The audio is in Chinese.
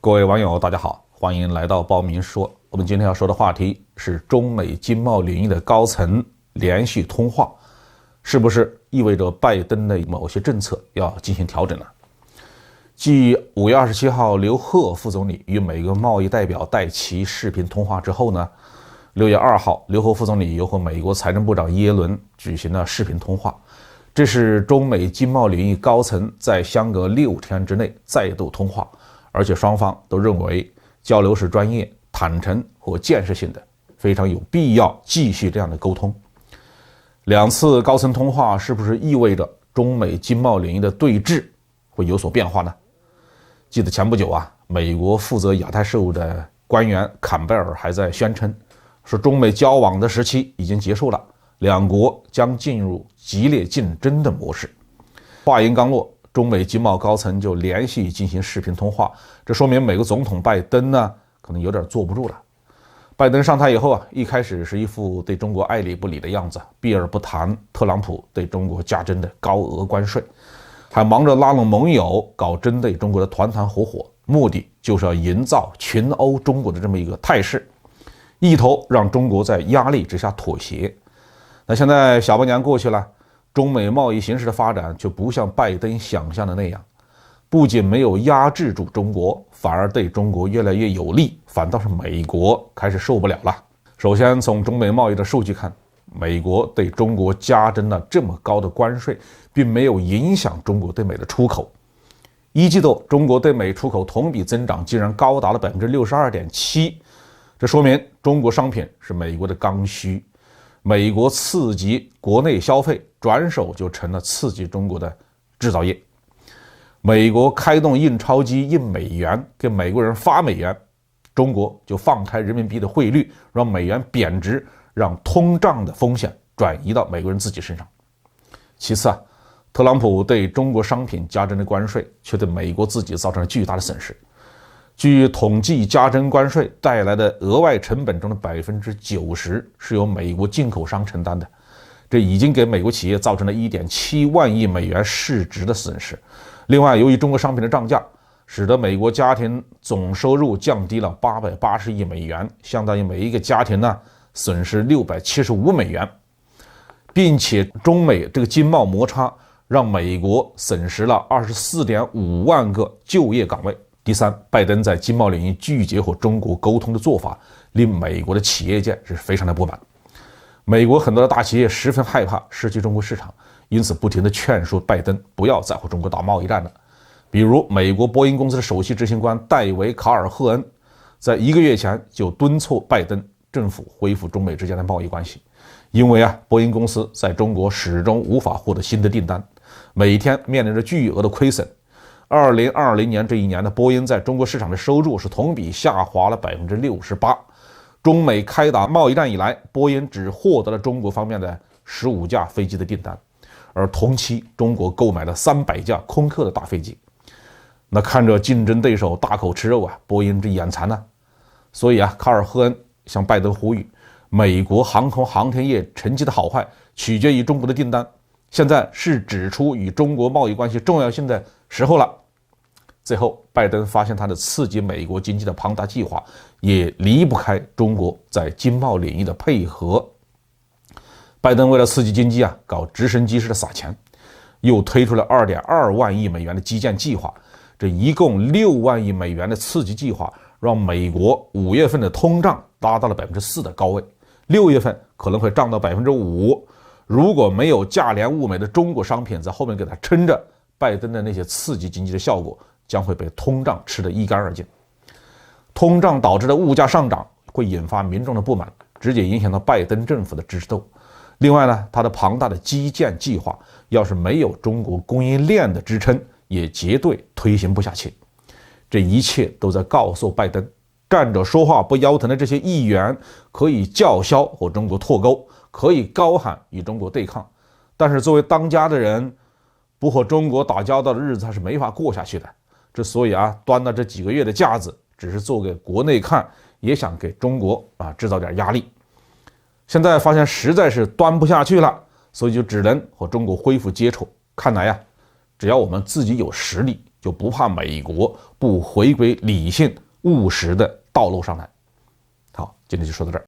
各位网友，大家好，欢迎来到报明说。我们今天要说的话题是中美经贸领域的高层连续通话，是不是意味着拜登的某些政策要进行调整呢？继5月27号刘鹤副总理与美国贸易代表戴奇视频通话之后呢，6月2号，刘鹤副总理又和美国财政部长耶伦举行了视频通话。这是中美经贸领域高层在相隔6天之内再度通话，而且双方都认为交流是专业、坦诚和建设性的，非常有必要继续这样的沟通。两次高层通话是不是意味着中美经贸领域的对峙会有所变化呢？记得前不久美国负责亚太事务的官员坎贝尔还在宣称，说中美交往的时期已经结束了，两国将进入激烈竞争的模式。话音刚落，中美经贸高层就连续进行视频通话，这说明美国总统拜登呢可能有点坐不住了。拜登上台以后一开始是一副对中国爱理不理的样子，避而不谈特朗普对中国加征的高额关税，还忙着拉拢盟友搞针对中国的团团伙伙，目的就是要营造群殴中国的这么一个态势，一头让中国在压力之下妥协。那现在小半年过去了，中美贸易形势的发展就不像拜登想象的那样，不仅没有压制住中国，反而对中国越来越有利，反倒是美国开始受不了了。首先从中美贸易的数据看，美国对中国加征了这么高的关税，并没有影响中国对美的出口。一季度中国对美出口同比增长竟然高达了 62.7%， 这说明中国商品是美国的刚需，美国刺激国内消费，转手就成了刺激中国的制造业。美国开动印钞机印美元，给美国人发美元，中国就放开人民币的汇率，让美元贬值，让通胀的风险转移到美国人自己身上。其次特朗普对中国商品加征的关税却对美国自己造成了巨大的损失。据统计，加征关税带来的额外成本中的 90% 是由美国进口商承担的，这已经给美国企业造成了 1.7 万亿美元市值的损失。另外，由于中国商品的涨价，使得美国家庭总收入降低了880亿美元，相当于每一个家庭损失675美元，并且中美这个经贸摩擦让美国损失了 24.5 万个就业岗位。第三，拜登在经贸领域拒绝和中国沟通的做法，令美国的企业界是非常的不满。美国很多的大企业十分害怕失去中国市场，因此不停地劝说拜登不要再和中国打贸易战了。比如美国波音公司的首席执行官戴维·卡尔赫恩在1个月前就敦促拜登政府恢复中美之间的贸易关系，因为波音公司在中国始终无法获得新的订单，每天面临着巨额的亏损。2020年这一年的波音在中国市场的收入是同比下滑了 68%。中美开打贸易战以来，波音只获得了中国方面的15架飞机的订单，而同期中国购买了300架空客的大飞机。那看着竞争对手大口吃肉波音这眼馋呢。所以卡尔赫恩向拜登呼吁，美国航空航天业成绩的好坏取决于中国的订单，现在是指出与中国贸易关系重要性的时候了。最后，拜登发现他的刺激美国经济的庞大计划也离不开中国在经贸领域的配合。拜登为了刺激经济搞直升机式的撒钱，又推出了 2.2 万亿美元的基建计划，这一共6万亿美元的刺激计划，让美国5月份的通胀达到了 4% 的高位，6月份可能会涨到 5%。如果没有价廉物美的中国商品在后面给它撑着，拜登的那些刺激经济的效果将会被通胀吃得一干二净。通胀导致的物价上涨会引发民众的不满，直接影响到拜登政府的支持度。另外呢，他的庞大的基建计划要是没有中国供应链的支撑，也绝对推行不下去。这一切都在告诉拜登，站着说话不腰疼的这些议员可以叫嚣和中国脱钩，可以高喊与中国对抗，但是作为当家的人，不和中国打交道的日子还是没法过下去的。之所以端了这几个月的架子，只是做给国内看，也想给中国制造点压力。现在发现实在是端不下去了，所以就只能和中国恢复接触。看来只要我们自己有实力，就不怕美国不回归理性务实的道路上来。好，今天就说到这儿。